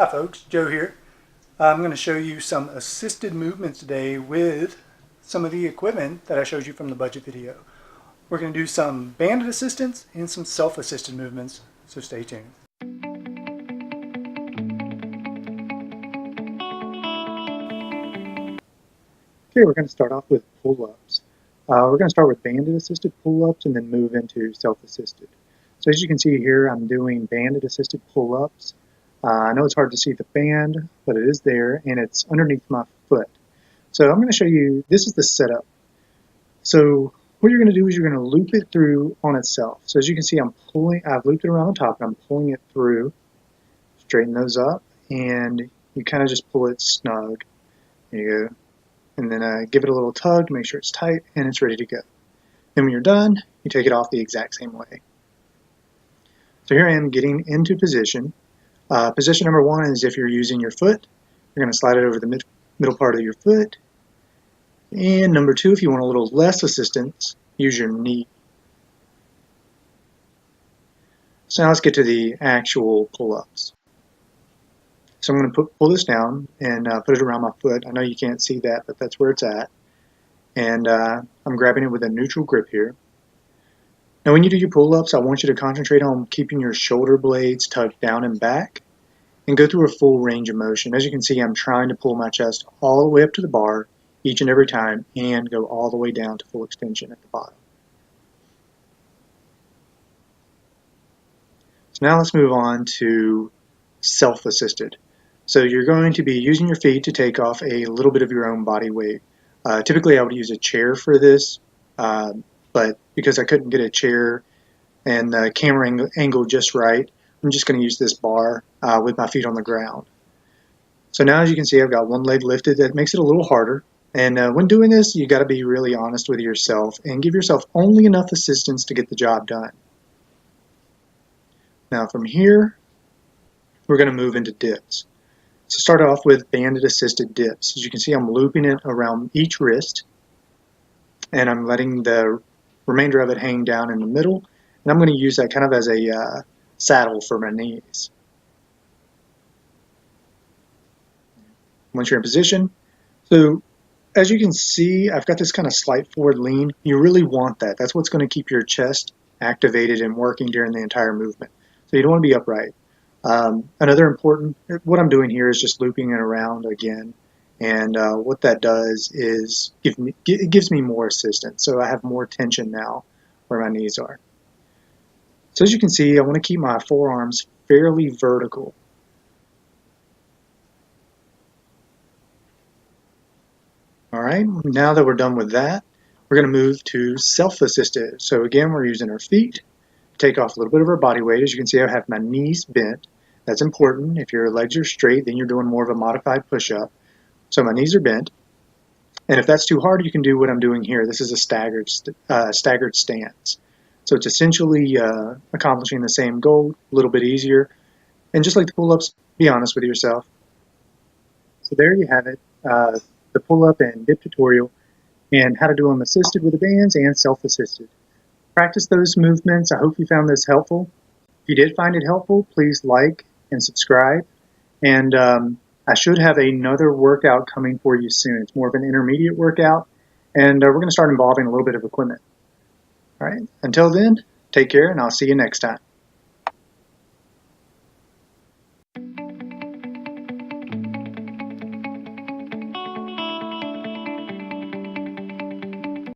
Hi folks, Joe here. I'm going to show you some assisted movements today with some of the equipment that I showed you from the budget video. We're going to do some banded assistance and some self-assisted movements, so stay tuned. Okay, we're going to start off with pull-ups. We're going to start with banded assisted pull-ups and then move into self-assisted. So as you can see here, I'm doing banded assisted pull-ups. I know it's hard to see the band, but it is there and it's underneath my foot. So I'm going to show you, this is the setup. So what you're going to do is you're going to loop it through on itself. So as you can see, I've looped it around the top and I'm pulling it through. Straighten those up and you kind of just pull it snug. There you go. And then give it a little tug to make sure it's tight and it's ready to go. Then when you're done, you take it off the exact same way. So here I am getting into position. Position number one is if you're using your foot, you're going to slide it over the middle part of your foot. And number two, if you want a little less assistance, use your knee. So now let's get to the actual pull-ups. So I'm going to pull this down and put it around my foot. I know you can't see that, but that's where it's at. And I'm grabbing it with a neutral grip here. Now when you do your pull-ups, I want you to concentrate on keeping your shoulder blades tucked down and back and go through a full range of motion. As you can see, I'm trying to pull my chest all the way up to the bar each and every time and go all the way down to full extension at the bottom. So now let's move on to self-assisted. So you're going to be using your feet to take off a little bit of your own body weight. Typically I would use a chair for this, but because I couldn't get a chair and the camera angle just right, I'm just going to use this bar with my feet on the ground. So now as you can see, I've got one leg lifted. That makes it a little harder. And when doing this, you got to be really honest with yourself and give yourself only enough assistance to get the job done. Now from here, we're going to move into dips. So start off with banded assisted dips. As you can see, I'm looping it around each wrist and I'm letting the remainder of it hang down in the middle. And I'm going to use that kind of as a saddle for my knees. Once you're in position, so as you can see, I've got this kind of slight forward lean. You really want that. That's what's going to keep your chest activated and working during the entire movement. So you don't want to be upright. Another important, what I'm doing here is just looping it around again. And what that does is it gives me more assistance. So I have more tension now where my knees are. So as you can see, I want to keep my forearms fairly vertical. All right, now that we're done with that, we're going to move to self-assisted. So again, we're using our feet, take off a little bit of our body weight. As you can see, I have my knees bent. That's important. If your legs are straight, then you're doing more of a modified push-up. So my knees are bent. And if that's too hard, you can do what I'm doing here. This is a staggered stance. So it's essentially accomplishing the same goal, a little bit easier. And just like the pull-ups, be honest with yourself. So there you have it, the pull-up and dip tutorial, and how to do them assisted with the bands and self-assisted. Practice those movements. I hope you found this helpful. If you did find it helpful, please like and subscribe. And I should have another workout coming for you soon. It's more of an intermediate workout, and we're going to start involving a little bit of equipment. All right, until then, take care, and I'll see you next time.